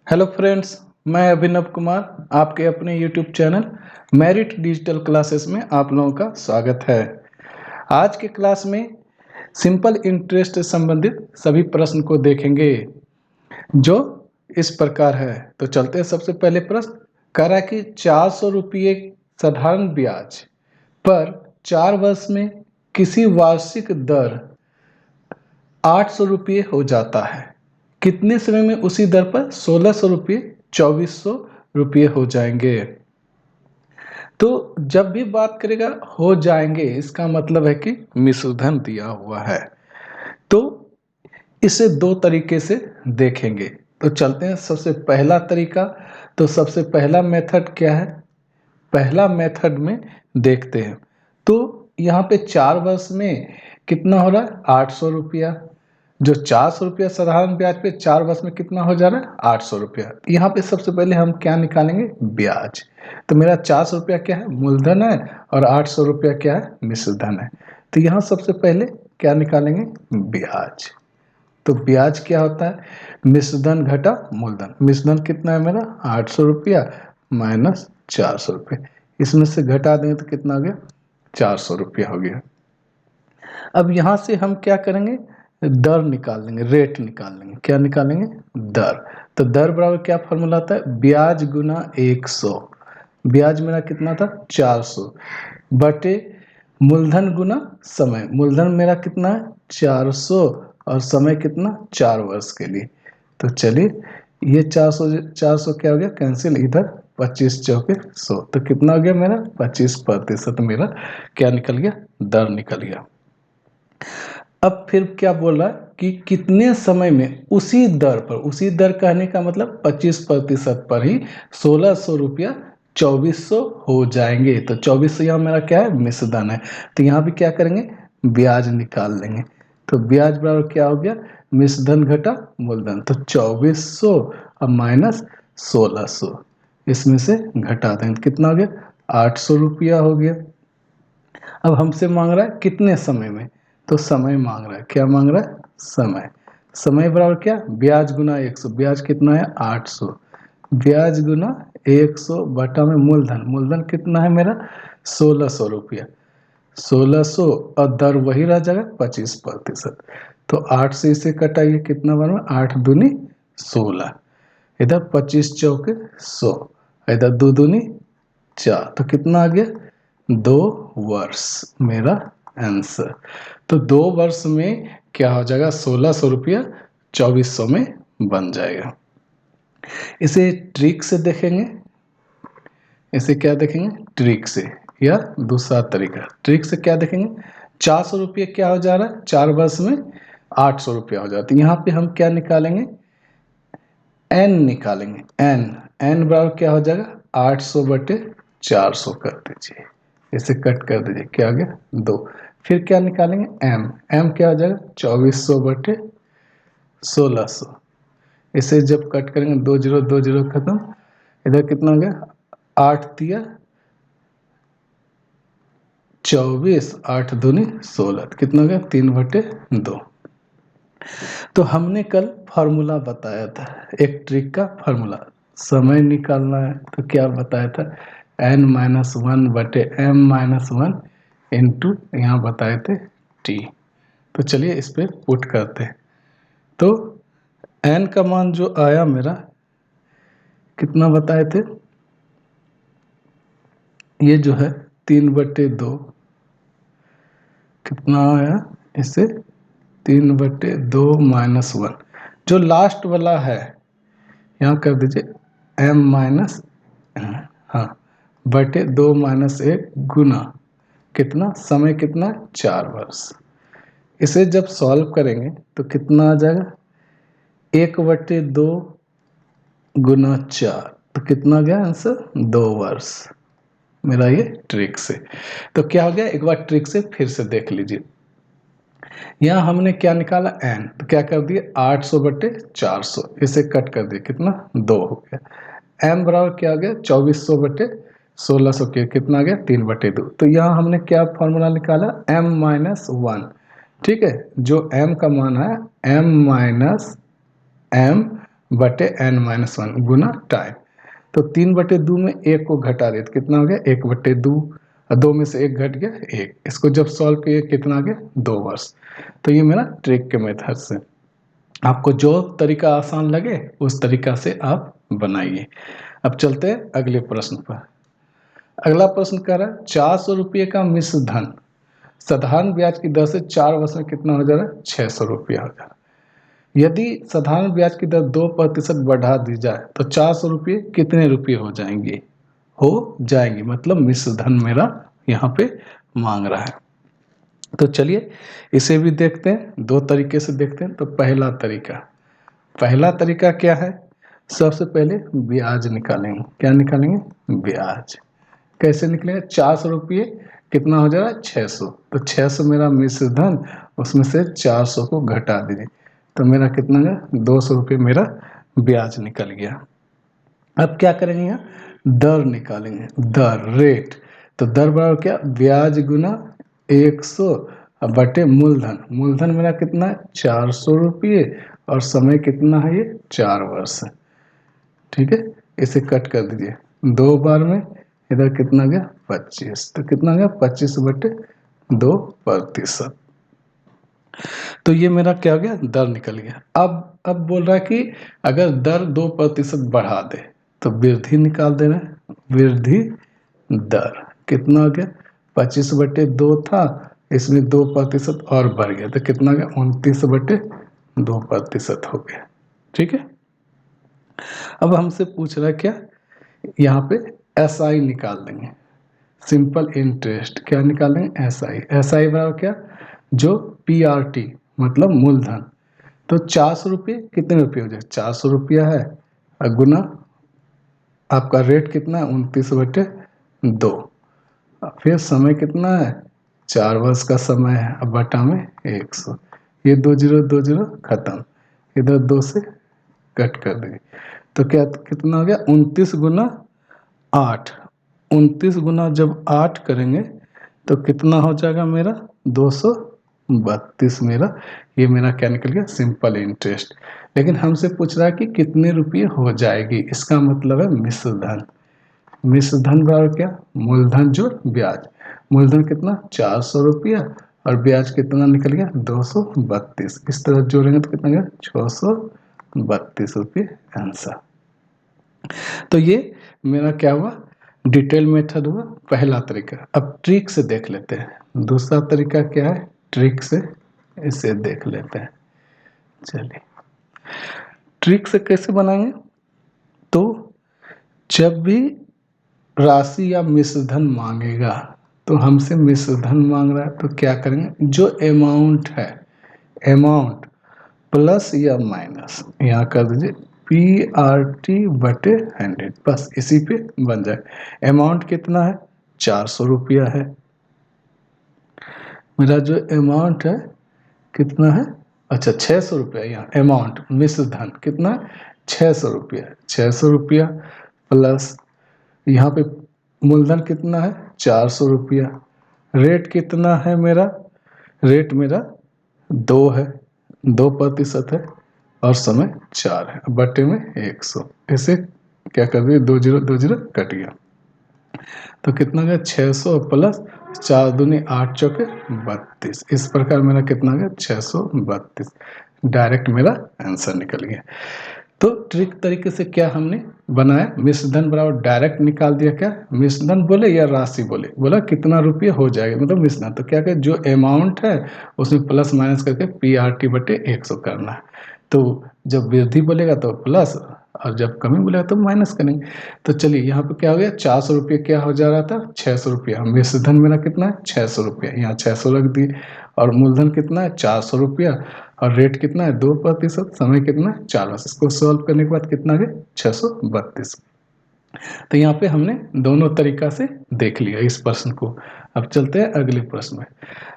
Hello friends, मैं अभिनव कुमार आपके अपने YouTube channel merit digital classes में आप लोगों का स्वागत है। आज के क्लास में सिंपल इंटरेस्ट से संबंधित सभी प्रश्न को देखेंगे जो इस प्रकार है। तो चलते हैं सबसे पहले प्रश्न। कह रहा है कि 400 रुपये साधारण ब्याज पर 4 वर्ष में किसी वार्षिक दर 800 रुपये हो जाता है। कितने समय में उसी दर पर 1600 रुपये 2400 रुपये हो जाएंगे। तो जब भी बात करेगा हो जाएंगे, इसका मतलब है कि मिश्रधन दिया हुआ है। तो इसे दो तरीके से देखेंगे। तो चलते हैं सबसे पहला तरीका। तो सबसे पहला मेथड क्या है? पहला मेथड में देखते हैं। तो यहाँ पे 4 वर्ष में कितना हो रहा है? 800 रुपया। जो 400 रुपया साधारण ब्याज पे 4 वर्ष में कितना हो जा रहा है? 800 रुपया। यहाँ पे सबसे पहले हम क्या निकालेंगे? ब्याज। तो मेरा 400 रुपया क्या है? मूलधन है और 800 रुपया क्या है? मिश्रधन है। तो यहाँ सबसे पहले क्या निकालेंगे? ब्याज। तो ब्याज क्या होता है? मिश्रधन घटा मूलधन। मिश्रधन कितना है मेरा? 800 रुपया माइनस 400 रुपये। इसमें से घटा देंगे तो कितना हो गया? 400 रुपया हो गया। अब यहाँ से हम क्या करेंगे? दर निकाल लेंगे, रेट निकाल लेंगे। क्या निकालेंगे? दर। तो दर बराबर क्या फॉर्मूला आता है? ब्याज गुना 100। ब्याज मेरा कितना था? 400 बटे मूलधन गुना समय। मूलधन मेरा कितना है? 400 और समय कितना? 4 वर्ष के लिए। तो चलिए ये 400 क्या हो गया? कैंसिल। इधर 25 चौके 100। तो कितना हो गया मेरा? 25% मेरा क्या निकल गया? दर निकल गया। अब फिर क्या बोल रहा है कि कितने समय में उसी दर पर, उसी दर कहने का मतलब 25% पर ही 1600 रुपया 2400 हो जाएंगे। तो 2400 यहाँ मेरा क्या है? मिश्रधन है। तो यहाँ भी क्या करेंगे? ब्याज निकाल लेंगे। तो ब्याज बराबर क्या हो गया? मिश्रधन घटा मूलधन। तो 2400 और माइनस 1600, इसमें से घटा देंगे। कितना हो गया? 800 रुपया हो गया। अब हमसे मांग रहा है कितने समय में? तो समय मांग रहा है। क्या मांग रहा है? समय। समय बराबर क्या? ब्याज गुना 100। ब्याज कितना है? 800। ब्याज गुना 100 बटा में मूलधन। मूलधन कितना है मेरा? 1600 रुपया। 1600 और दर वही रह जाएगा 25%। तो 8 से इसे कटाइए, कितना बना? 8 दूनी 16। इधर 25 चौके 100, इधर 2 दूनी 4। तो कितना आ गया? 2 वर्ष मेरा आंसर। तो 2 वर्ष में क्या हो जाएगा? 1600 रुपया 2400 में बन जाएगा। इसे ट्रिक से देखेंगे। इसे क्या देखेंगे? ट्रिक से, या दूसरा तरीका। ट्रिक से क्या देखेंगे? 400 रुपये क्या हो जा रहा है? 4 वर्ष में 800 रुपया हो जाता है। यहाँ पे हम क्या निकालेंगे? एन निकालेंगे। एन। एन बराबर क्या हो जाएगा? 800 बटे 400 कर दीजिए। इसे कट कर दीजिए। क्या आ गया? 2। फिर क्या निकालेंगे? एम। एम क्या हो जाएगा? 2400 बटे 1600। इसे जब कट करेंगे 2 जीरो 2 जीरो खत्म। इधर कितना हो गया? 8 दिया 24, 8 दूनी 16। कितना हो गया? 3 बटे 2। तो हमने कल फार्मूला बताया था, एक ट्रिक का फार्मूला। समय निकालना है तो क्या बताया था? n-1 बटे m-1 इंटू, यहाँ बताए थे t। तो चलिए इस पर पुट करते हैं। तो n का मान जो आया मेरा, कितना बताए थे? ये जो है 3/2। कितना आया? इसे 3/2 -1। जो लास्ट वाला है यहाँ कर दीजिए m-, हाँ, बटे 2 - 1 गुना कितना? समय कितना? 4 वर्ष। इसे जब सॉल्व करेंगे तो कितना आ जाएगा? 1/2 गुना 4। तो कितना गया आंसर? 2 वर्ष मेरा ये ट्रिक से। तो क्या हो गया? एक बार ट्रिक से फिर से देख लीजिए। यहाँ हमने क्या निकाला? एन। तो क्या कर दिए? 800 बटे 400। इसे कट कर दिए, कितना? 2 हो गया। एम बराबर क्या हो गया? 2400 बटे 1600 के कितना आ गया? 3/2। तो यहाँ हमने क्या फॉर्मूला निकाला? m-1। ठीक है, जो m का मान है m-m बटे n-1 गुना टाइम। तो 3/2 में 1 को घटा दिए तो कितना हो गया 1/2, और 2 में से 1 घट गया 1। इसको जब सॉल्व किए कितना आ गया 2 वर्ष। तो ये मेरा ट्रिक के मेथड से, आपको जो तरीका आसान लगे उस तरीका से आप बनाइए। अब चलते हैं अगले प्रश्न पर। अगला प्रश्न कह रहा है 400 रुपये का मिश्र धन साधारण ब्याज की दर से 4 वर्ष में कितना हो जा रहा है 600 रुपया हो जा रहा है। यदि साधारण ब्याज की दर 2% बढ़ा दी जाए तो 400 रुपये कितने रुपये हो जाएंगे? मतलब मिश्र धन मेरा यहाँ पे मांग रहा है। तो चलिए इसे भी देखते हैं, दो तरीके से देखते हैं। तो पहला तरीका क्या है? सबसे पहले ब्याज निकालेंगे। क्या निकालेंगे? ब्याज। कैसे निकलेगा? 400 रुपये कितना हो जा रहा है 600, तो 600 मेरा मिश्र धन, उसमें से 400 को घटा दीजिए तो मेरा कितना गया 200 रुपये मेरा ब्याज निकल गया। अब क्या करेंगे? यहाँ दर निकालेंगे, दर रेट। तो दर बराबर क्या? ब्याज गुना 100 बटे मूलधन। मूलधन मेरा कितना है 400 रुपये, और समय कितना है? ये 4 वर्ष है। ठीक है, इसे कट कर दीजिए 2 बार में, इधर कितना गया 25, तो कितना गया 25/2%। तो ये मेरा क्या हो गया? दर निकल गया। अब बोल रहा है कि अगर दर 2% बढ़ा दे तो वृद्धि निकाल देना है। वृद्धि दर कितना हो गया? 25/2 था, इसमें 2% और बढ़ गया तो कितना गया 29/2% हो गया। ठीक है, अब हमसे पूछ रहा है क्या? यहाँ पे SI निकाल देंगे, सिंपल इंटरेस्ट। क्या निकालेंगे? SI बराबर क्या? जो PRT मतलब मूलधन। तो 400 रुपये कितने रुपये हो जाए? 400 रुपया है, और गुना आपका रेट कितना है 29/2, फिर समय कितना है 4 वर्ष का समय है, अब बटा में 100। ये 2 0 खत्म, इधर 2 से कट कर देंगे तो क्या कितना हो गया 29 गुना 8। 29 गुना जब 8 करेंगे तो कितना हो जाएगा मेरा 232 मेरा। ये मेरा क्या निकल गया? Simple interest. लेकिन हमसे पूछ रहा है कि कितने रुपये हो जाएगी, इसका मतलब है मिश्र धन। मिश्र धन बराबर क्या? मूलधन जोड़ ब्याज। मूलधन कितना 400 रुपया, और ब्याज कितना निकल गया 232। इस तरह जोड़ेंगे तो कितना गया 632 रुपये आंसर। तो ये मेरा क्या हुआ? डिटेल मेथड हुआ पहला तरीका। अब ट्रिक से देख लेते हैं दूसरा तरीका क्या है। ट्रिक से इसे देख लेते हैं। चलिए ट्रिक से कैसे बनाएंगे? तो जब भी राशि या मिश्र धन मांगेगा, तो हमसे मिश्र धन मांग रहा है तो क्या करेंगे? जो अमाउंट है, अमाउंट प्लस या माइनस यहाँ कर दीजिए PRT/100, बस इसी पे बन जाए। अमाउंट कितना है 400 रुपया है। मेरा जो अमाउंट है कितना है? अच्छा 600 रुपया। यहाँ अमाउंट मिश्र धन कितना है 600 रुपया। 600 रुपया प्लस यहाँ पे मूलधन कितना है 400 रुपया। रेट कितना है मेरा? रेट मेरा 2 है, 2% है, और समय 4 है, बटे में 100। इसे क्या कर दिए 2 0 कट गया तो कितना गया 600 प्लस 4 दूनी 8 चौके 32। इस प्रकार मेरा कितना गया 632। डायरेक्ट मेरा आंसर निकल गया। तो ट्रिक तरीके से क्या हमने बनाया? मिश्र धन बराबर डायरेक्ट निकाल दिया। क्या मिश्र धन बोले या राशि बोले? बोला कितना रुपये हो जाएगा मतलब मिश्र धन। तो क्या करें जो अमाउंट है उसमें प्लस माइनस करके PRT/100 करना है। तो जब वृद्धि बोलेगा तो प्लस, और जब कमी बोलेगा तो माइनस करेंगे। तो चलिए यहाँ पे क्या हो गया 400 रुपये क्या हो जा रहा था 600 रुपया। मिश्र धन मेरा कितना है 600 रुपया, यहाँ 600 रख दिए, और मूलधन कितना है 400 रुपया, और रेट कितना है 2%, समय कितना है 4 वर्ष। इसको सॉल्व करने के बाद कितना गया 632। तो यहाँ पे हमने दोनों तरीका से देख लिया इस प्रश्न को। अब चलते हैं अगले प्रश्न में।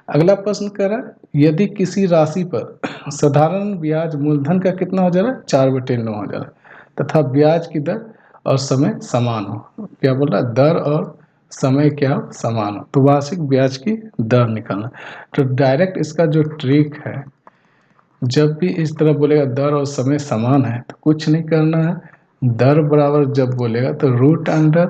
अगला प्रश्न कह रहा है यदि किसी राशि पर साधारण ब्याज मूलधन का कितना हो जा रहा है 4/9 हो जा रहा है, तथा ब्याज की दर और समय समान हो। क्या बोल रहा है? दर और समय क्या हो? समान हो। तो वार्षिक ब्याज की दर निकालना। तो डायरेक्ट इसका जो ट्रिक है जब भी इस तरह बोलेगा दर और समय समान है तो कुछ नहीं करना है, दर बराबर जब बोलेगा तो रूट अंडर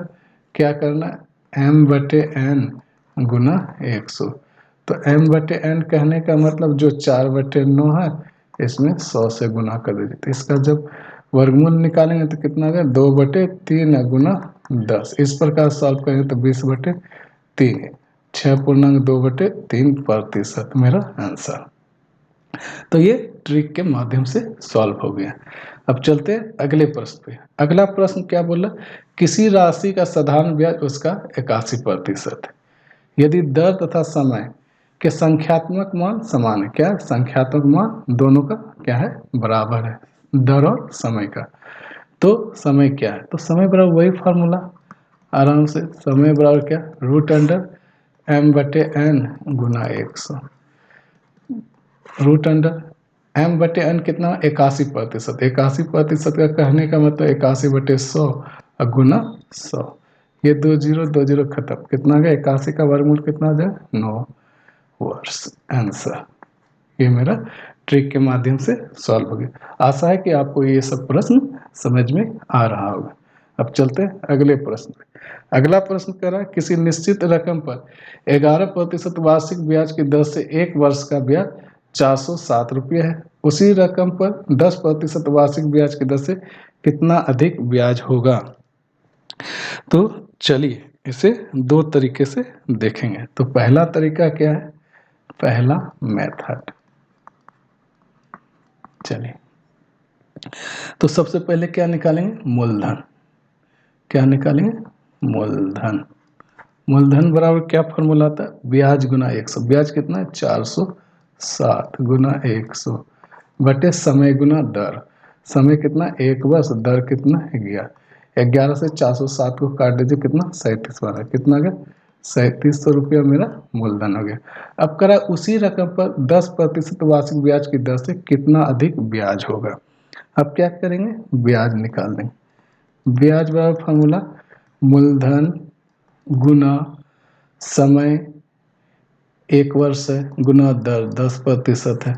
क्या करना है, m/n गुना 100। तो m/n कहने का मतलब जो 4/9 है इसमें 100 से गुना कर दीजिए। तो इसका जब वर्गमूल निकालेंगे तो कितना आ गया, 2/3 गुना 10। इस प्रकार सॉल्व करेंगे तो 20/3 6.2/3% मेरा आंसर। तो ये ट्रिक के माध्यम से सॉल्व हो गया। अब चलते हैं अगले प्रश्न पे। अगला प्रश्न क्या बोला, किसी राशि का साधारण ब्याज उसका 81% है यदि दर तथा समय के संख्यात्मक मान समान है। क्या है? संख्यात्मक मान दोनों का क्या है, बराबर है, दर और समय का। तो समय क्या है, तो समय बराबर वही फार्मूला, आराम से समय बराबर क्या, रूट अंडर m/n गुना 100। रूट अंडर m/n कितना, 81%। 81% का कहने का मतलब 81/100 और गुना 100। ये 2 जीरो खत्म, कितना आ गया, 81 का वर्गमूल कितना आ जाए, 9 वर्ष आंसर। ये मेरा ट्रिक के माध्यम से सॉल्व हो गया। आशा है कि आपको ये सब प्रश्न समझ में आ रहा होगा। अब चलते हैं अगले प्रश्न पे। अगला प्रश्न कह रहा है किसी निश्चित रकम पर 11% वार्षिक ब्याज की दर से 1 वर्ष का ब्याज 407 रुपये है। उसी रकम पर 10% वार्षिक ब्याज की दर से कितना अधिक ब्याज होगा। तो चलिए इसे दो तरीके से देखेंगे। तो पहला तरीका क्या है, पहला मेथड, चलिए तो सबसे पहले क्या निकालेंगे, मूलधन। क्या निकालेंगे, मूलधन। मूलधन बराबर क्या फॉर्मूला आता है, ब्याज गुना 100। ब्याज कितना है, 407 गुना 100 बटे समय गुना दर। समय कितना, 1 वर्ष, दर कितना, 11। 11 से 407 को काट दीजिए, कितना, 37 बना, कितना आ गया, 3700 रुपया मेरा मूलधन हो गया। अब करा उसी रकम पर 10% वार्षिक ब्याज की दर से कितना अधिक ब्याज होगा। अब क्या करेंगे, ब्याज निकाल देंगे। ब्याज बराबर फॉर्मूला मूलधन गुना समय 1 वर्ष है गुना दर 10% है,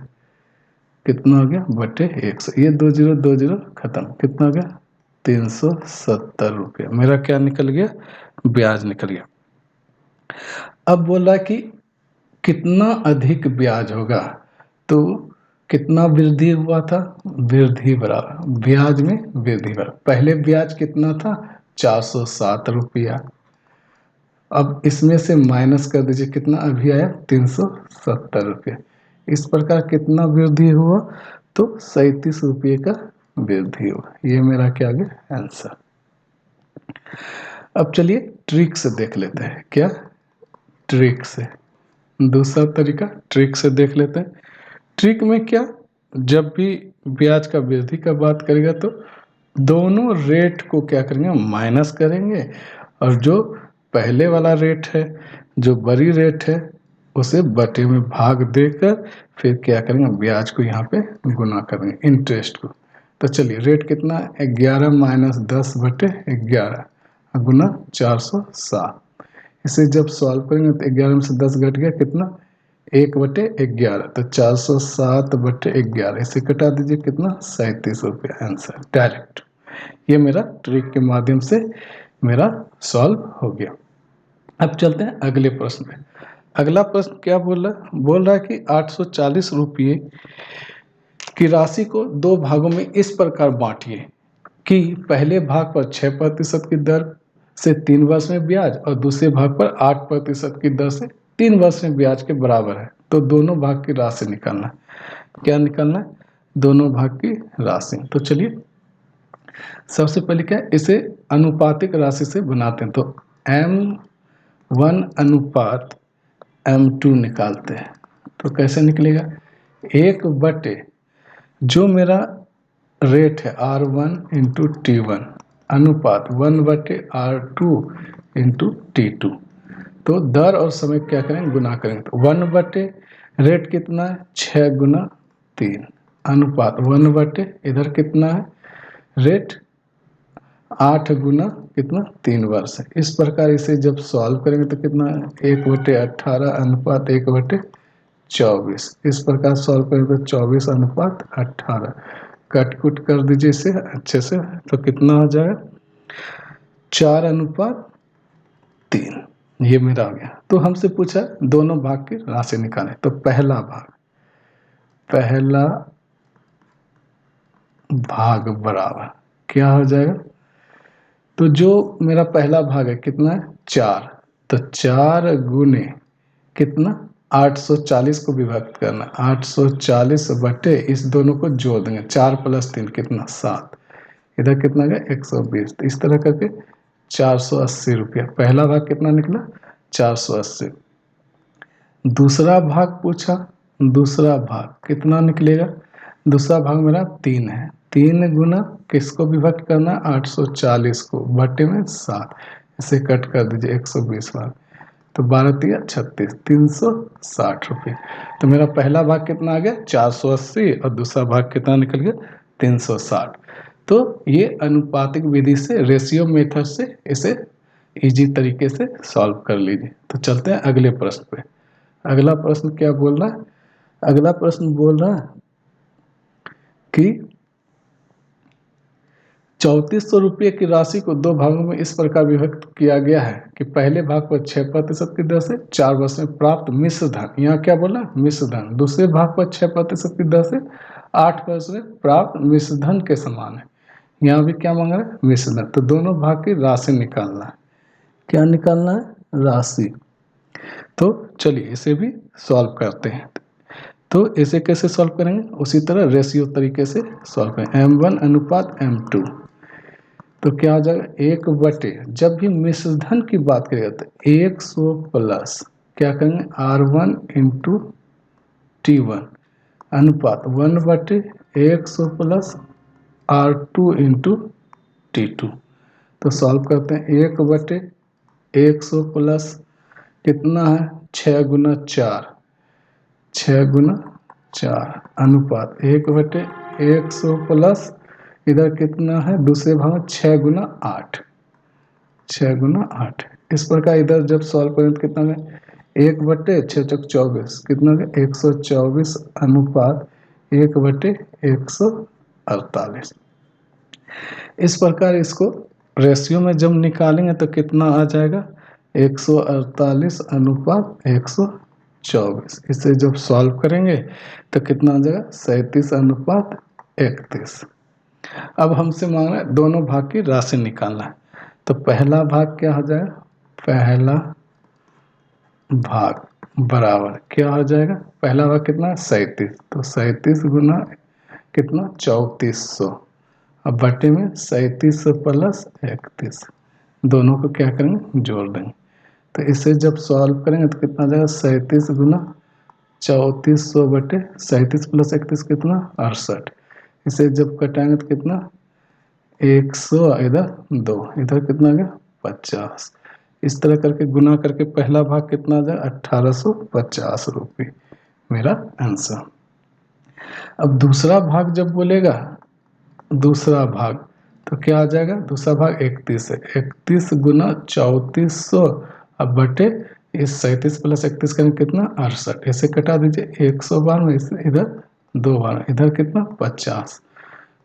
कितना हो गया, बटे 100। ये 2 जीरो खत्म, कितना हो गया, 370 रुपये मेरा क्या निकल गया, ब्याज निकल गया। अब बोला कि कितना अधिक ब्याज होगा, तो कितना वृद्धि हुआ था, वृद्धि बराबर ब्याज में वृद्धि बराबर, पहले ब्याज कितना था, 407 रुपया। अब इसमें से माइनस कर दीजिए, कितना अभी आया, 370 रुपये। इस प्रकार कितना वृद्धि हुआ, तो 37 रुपये का वृद्धि हुआ। ये मेरा क्या आ गया, आंसर। अब चलिए ट्रिक से देख लेते हैं। क्या, ट्रिक से, दूसरा तरीका ट्रिक से देख लेते हैं। ट्रिक में क्या, जब भी ब्याज का वृद्धि का बात करेगा तो दोनों रेट को क्या करेंगे, माइनस करेंगे, और जो पहले वाला रेट है, जो बड़ी रेट है, उसे बटे में भाग देकर फिर क्या करेंगे, ब्याज को यहाँ पे गुना करेंगे, इंटरेस्ट को। तो चलिए रेट कितना, 11 माइनस 10 बटे 11 गुना 407। इसे जब सॉल्व करेंगे तो 11 में से 10 घट गया, कितना, 1/11। तो 407 बटे 11, इसे कटा दीजिए, कितना, 37 रुपये आंसर डायरेक्ट। ये मेरा ट्रिक के माध्यम से मेरा सॉल्व हो गया। अब चलते हैं अगले प्रश्न पे। अगला प्रश्न क्या बोल रहा है कि 840 रुपये की राशि को 2 भागों में इस प्रकार बांटिए कि पहले भाग पर 6% की दर से 3 वर्ष में ब्याज और दूसरे भाग पर 8% की दर से 3 वर्ष में ब्याज के बराबर है। तो दोनों भाग की राशि निकालना है। क्या निकालना है, दोनों भाग की राशि। तो चलिए सबसे पहले क्या, इसे अनुपातिक राशि से बनाते हैं। तो m1 अनुपात m2 निकालते हैं। तो कैसे निकलेगा, 1/, जो मेरा रेट है R1 इंटू T1 अनुपात 1/R2 इंटू T2। तो दर और समय क्या करेंगे, गुना करेंगे। तो 1/, रेट कितना है, 6 गुना 3 अनुपात 1/, इधर कितना है, रेट 8 गुना कितना, 3 वर्ष है। इस प्रकार इसे जब सॉल्व करेंगे तो कितना है, 1/18 अनुपात 1/14 24। इस प्रकार सॉल्व करें तो 24:18 कट कुट कर दीजिए इसे अच्छे से, तो कितना आ जाएगा 4:3। ये मेरा आ गया। तो हमसे पूछा दोनों भाग की राशि निकालें। तो पहला भाग बराबर क्या हो जाएगा, तो जो मेरा पहला भाग है कितना है 4, तो 4 गुने कितना 840 को विभक्त करना, 840 बटे इस दोनों को जोड़ देंगे, 4 + 3 कितना 7, इधर कितना गया 120। तो इस तरह करके 480 रुपया पहला भाग कितना निकला 480। दूसरा भाग पूछा, दूसरा भाग कितना निकलेगा, दूसरा भाग मेरा 3 है, 3 गुना किसको विभक्त करना 840 को बटे में 7, इसे कट कर दीजिए 120 भाग, तो 12 × 36 360 रुपये। तो मेरा पहला भाग कितना आ गया 480 और दूसरा भाग कितना निकल गया 360। तो ये अनुपातिक विधि से रेशियो मेथड से इसे इजी तरीके से सॉल्व कर लीजिए। तो चलते हैं अगले प्रश्न पे। अगला प्रश्न क्या बोल रहा है, अगला प्रश्न बोल रहा है कि 3400 रुपये की राशि को 2 भागों में इस प्रकार विभक्त किया गया है कि पहले भाग पर 6% की दर से 4 वर्ष में प्राप्त मिश्र धन, यहाँ क्या बोला मिश्र धन, दूसरे भाग पर 6% की दर से 8 वर्ष में प्राप्त मिश्र धन के समान है। यहाँ भी क्या मांग रहा है मिश्र धन। तो दोनों भाग की राशि निकालना है। क्या निकालना है राशि। तो चलिए इसे भी सॉल्व करते हैं। तो इसे कैसे सॉल्व करेंगे, उसी तरह रेशियो तरीके से सॉल्व करेंगे। M1:M2 तो क्या हो जाएगा 1 बटे, जब भी मिश्र धन की बात करेगा तो 100 प्लस क्या करेंगे R1 × T1 अनुपात 1 बटे 100 प्लस R2 × T2। तो सॉल्व करते हैं 1 बटे 100 प्लस कितना है 6 × 4, 6 × 4 अनुपात 1 बटे 100 प्लस इधर कितना है दूसरे भाग में 6 × 8, 6 × 8। इस प्रकार इधर जब सॉल्व करें तो कितना है 1 बटे 6 × 24 कितना है 124 अनुपात 1 बटे 148। इस प्रकार इसको रेशियो में जब निकालेंगे तो कितना आ जाएगा 148 अनुपात 124। इसे जब सॉल्व करेंगे तो कितना आ जाएगा 37 अनुपात 31। अब हमसे मांग रहा है दोनों भाग की राशि निकालना है। तो पहला भाग क्या हो जाएगा, पहला भाग बराबर क्या हो जाएगा, पहला भाग कितना 37, तो 37 गुना कितना 3400 अब बटे में 3700 प्लस 31, दोनों को क्या करेंगे जोड़ देंगे। तो इसे जब सॉल्व करेंगे तो कितना आ जाएगा 37 गुना 3400 बटे 37 प्लस 31 कितना 68। इसे जब कटाएंगे तो कितना 100 इधर 2 इधर कितना आ गया 50। इस तरह करके गुना करके पहला भाग कितना आ जाएगा 1850 रुपये मेरा आंसर। अब दूसरा भाग जब बोलेगा दूसरा भाग तो क्या आ जाएगा, दूसरा भाग 31 है, 31 गुना 3400 अब बटे इस 37 प्लस 31 का कितना 68। इसे कटा दीजिए 112 इधर 2 बार इधर कितना 50।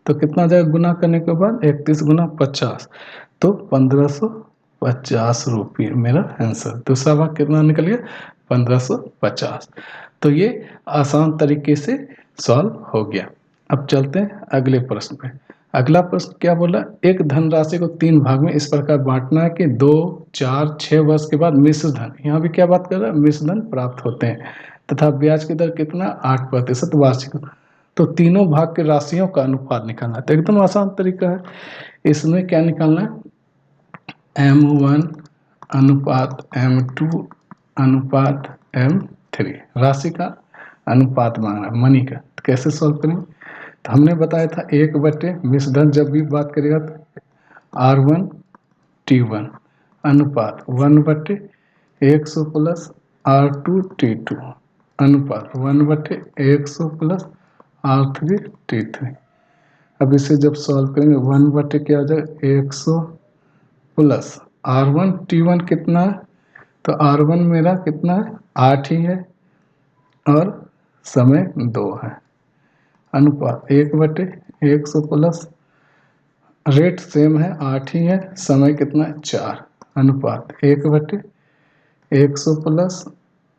तो कितना आ जाएगा गुना करने के बाद 31 गुना 50 तो 1550 रुपये मेरा आंसर। दूसरा भाग कितना निकल गया 1550। तो ये आसान तरीके से सॉल्व हो गया। अब चलते हैं अगले प्रश्न पे। अगला प्रश्न क्या बोला, एक धनराशि को 3 भाग में इस प्रकार बांटना है कि 2, 4, 6 वर्ष के बाद मिश्र धन, यहाँ भी क्या बात कर रहा है मिश्र धन प्राप्त होते हैं तथा ब्याज की दर कितना 8% वार्षिक। तो तीनों भाग के राशियों का अनुपात निकालना है। तो एकदम आसान तरीका है। इसमें क्या निकालना है M1 अनुपात M2 अनुपात M3, राशि का अनुपात मांगना है मनी का। तो कैसे सॉल्व करेंगे, तो हमने बताया था 1 बटे मिश्र धन जब भी बात करेगा तो R1 T1 अनुपात 1 बटे 100 प्लस R2 T2 अनुपात 1 बटे 100 प्लस R3 T3। अब इसे जब सॉल्व करेंगे 1 बटे क्या हो जाएगा 100 प्लस R1 T1 कितना है, तो R1 मेरा कितना है 8 ही है और समय 2 है। अनुपात 1/100 प्लस रेट सेम है 8 ही है, समय कितना है 4। अनुपात 1/100 प्लस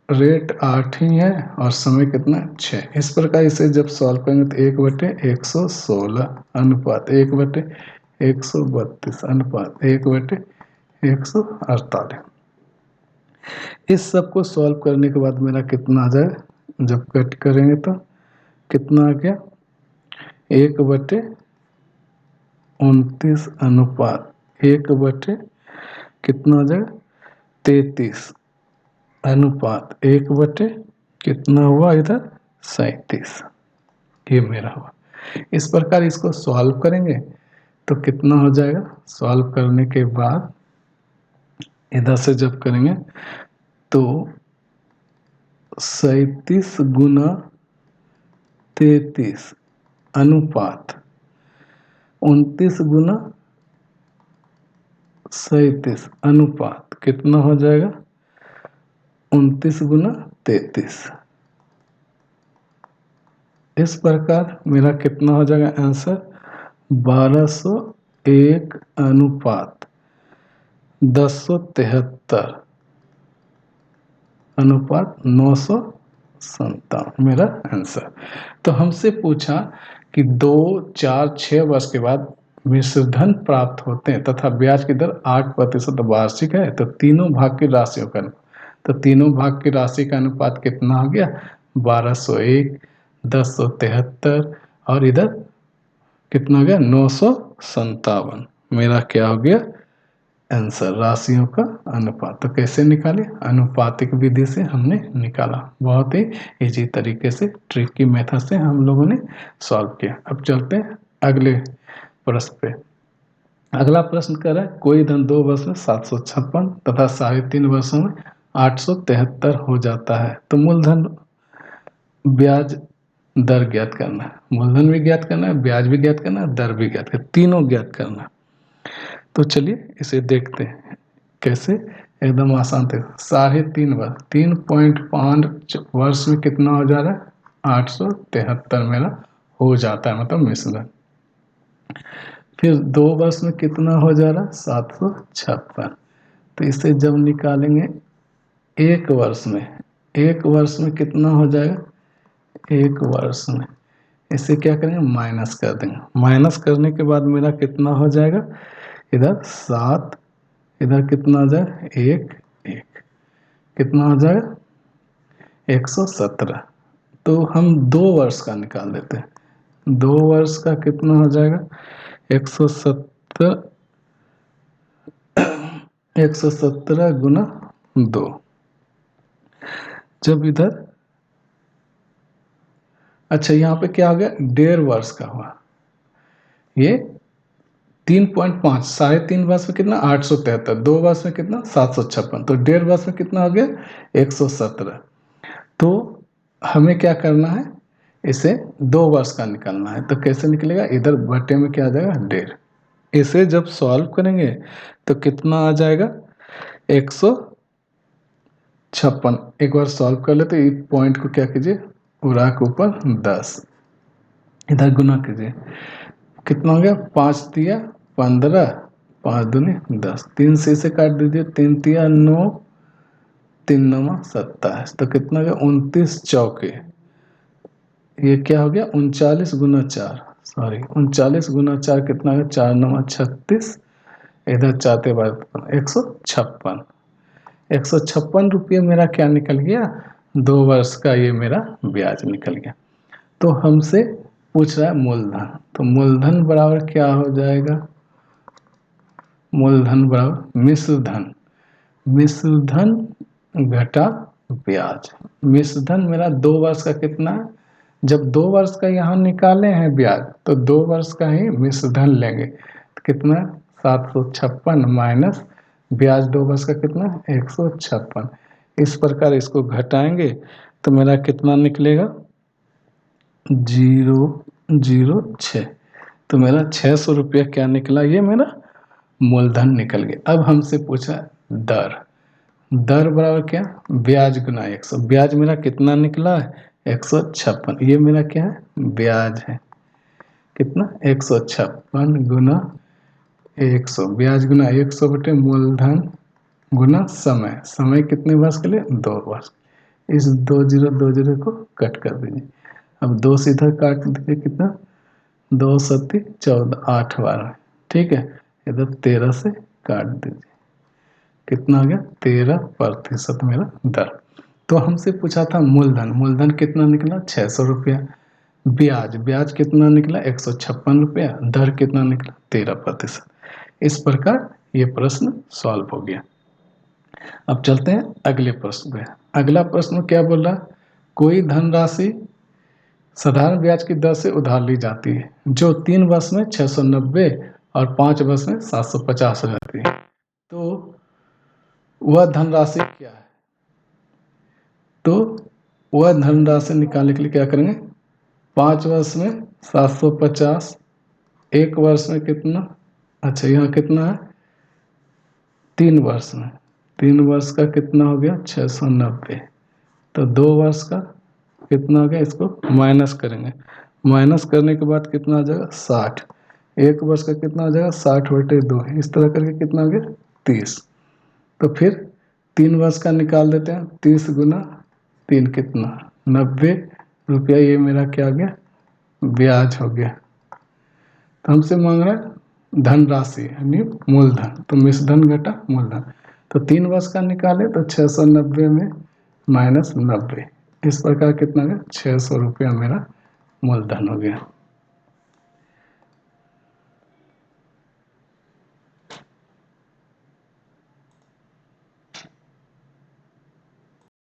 रेट 8 ही है और समय कितना है 6। इस प्रकार इसे जब सॉल्व करेंगे तो 1/116 अनुपात 1/132 अनुपात 1/148। इस सब को सॉल्व करने के बाद मेरा कितना आ जाएगा, जब कट करेंगे तो कितना आ गया 1/29 अनुपात 1/ कितना आ जाएगा 33 अनुपात 1/ कितना हुआ इधर 37। ये मेरा हुआ। इस प्रकार इसको सॉल्व करेंगे तो कितना हो जाएगा, सॉल्व करने के बाद इधर से जब करेंगे तो 37 गुना 33 अनुपात 29 गुना 37 अनुपात कितना हो जाएगा 29 गुना 33। इस प्रकार मेरा कितना हो जाएगा आंसर 1201 अनुपात 1073 अनुपात 957 मेरा आंसर। तो हमसे पूछा कि 2, 4, 6 वर्ष के बाद मिश्रधन प्राप्त होते हैं तथा ब्याज की दर 8% वार्षिक है, तो तीनों भाग की राशियों का तो तीनों भाग की राशि का अनुपात कितना हो गया 1201, 1073 और इधर कितना हो गया 957। मेरा क्या हो गया आंसर राशियों का अनुपात। तो कैसे निकाले, अनुपातिक विधि से हमने निकाला, बहुत ही इजी तरीके से ट्रिकी मेथड से हम लोगों ने सॉल्व किया। अब चलते हैं अगले प्रश्न पे। अगला प्रश्न कर रहा है कोई धन 2 वर्ष में 756 तथा 3.5 वर्षों में 873 हो जाता है, तो मूलधन ब्याज दर ज्ञात करना है। मूलधन भी ज्ञात करना है, ब्याज भी ज्ञात करना है, दर भी ज्ञात करना, तीनों ज्ञात करना है। तो चलिए इसे देखते हैं कैसे, एकदम आसान थे। 3.5 वर्ष 3.5 वर्ष में कितना हो जा रहा है 873 मेरा हो जाता है, मतलब मिश्रण। फिर 2 वर्ष में कितना हो जा रहा है 756। तो इसे जब निकालेंगे 1 वर्ष में, 1 वर्ष में कितना हो जाएगा 1 वर्ष में, इसे क्या करेंगे माइनस कर देंगे। माइनस करने के बाद मेरा कितना हो जाएगा इधर 7, इधर कितना आ जाएगा 1, कितना हो जाएगा 117। तो हम 2 वर्ष का निकाल देते हैं। 2 वर्ष का कितना हो जाएगा 117 गुना 2। जब इधर अच्छा यहाँ पे क्या हो गया 1.5 वर्ष का हुआ, ये 3.5 3.5 वर्ष में कितना 873, 2 वर्ष में कितना 756, तो 1.5 वर्ष में कितना हो गया 117। तो हमें क्या करना है, इसे 2 वर्ष का निकालना है। तो कैसे निकलेगा, इधर बटे में क्या आ जाएगा 1.5। इसे जब सॉल्व करेंगे तो कितना आ जाएगा 156। एक बार सॉल्व कर लेते, इस पॉइंट को क्या कीजिए उड़ा के ऊपर 10, इधर गुना कीजिए, कितना हो गया 5 तिया 15, 5 दूनी 10, 3 से इसे काट दीजिए, 3 तिया 9, 3 9 27, तो कितना हो गया 29 चौके, ये क्या हो गया 39 गुना 4, सॉरी 39 गुना 4 कितना है 4 9 36, इधर चाहते बाद 156, 156 रुपये मेरा क्या निकल गया 2 वर्ष का, ये मेरा ब्याज निकल गया। तो हमसे पूछ रहा है मूलधन, तो मूलधन बराबर क्या हो जाएगा, मूलधन बराबर मिश्रधन, मिश्रधन घटा ब्याज। मिश्रधन मेरा 2 वर्ष का कितना है, जब 2 वर्ष का यहाँ निकाले हैं ब्याज तो 2 वर्ष का ही मिश्रधन लेंगे, तो कितना 756 माइनस ब्याज 2 वर्ष का कितना 156। इस प्रकार इसको घटाएंगे तो मेरा कितना निकलेगा 006। तो मेरा 600 रुपया क्या निकला, ये मेरा मूलधन निकल गया। अब हमसे पूछा दर, दर बराबर क्या, ब्याज गुना 100। ब्याज मेरा कितना निकला है, 156। ये मेरा क्या है, ब्याज है। कितना, 156 गुना 100। ब्याज गुना 100 बटे मूलधन गुना समय। समय कितने वर्ष के लिए, 2 वर्ष। इस 2 जीरो को कट कर दीजिए। अब 2 से इधर काट दीजिए, कितना, 2 सत्ती 14, 8 12। ठीक है, इधर 13 से काट दीजिए, कितना आ गया, 13% मेरा दर। तो हमसे पूछा था मूलधन, मूलधन कितना निकला, 600 रुपया। ब्याज, ब्याज कितना निकला, 156 रुपया। दर कितना निकला, 13%। इस प्रकार ये प्रश्न सॉल्व हो गया। अब चलते हैं अगले प्रश्न पे। अगला प्रश्न क्या बोल रहा है, कोई धनराशि साधारण ब्याज की दर से उधार ली जाती है जो 3 वर्ष में 690 और 5 वर्ष में 750 हो जाती है, तो वह धनराशि क्या है। तो वह धनराशि निकालने के लिए क्या करेंगे, 5 वर्ष में 750, 1 वर्ष में कितना, अच्छा यहाँ कितना है, 3 वर्ष में, 3 वर्ष का कितना हो गया, 690। तो 2 वर्ष का कितना हो गया, इसको माइनस करेंगे। माइनस करने के बाद कितना आ जाएगा, 60। 1 वर्ष का कितना आ जाएगा, 60 बटे 2। इस तरह करके कितना हो गया, 30। तो फिर 3 वर्ष का निकाल देते हैं। 30 गुना 3 कितना, 90 रुपया। ये मेरा क्या आ गया, ब्याज हो गया। तो हमसे मांग रहा है धनराशि यानी मूलधन, तो मिश्रधन घटा मूलधन। तो 3 वर्ष का निकाले तो 690 में -90, इस प्रकार कितना गया, 600 रुपया मेरा मूलधन हो गया।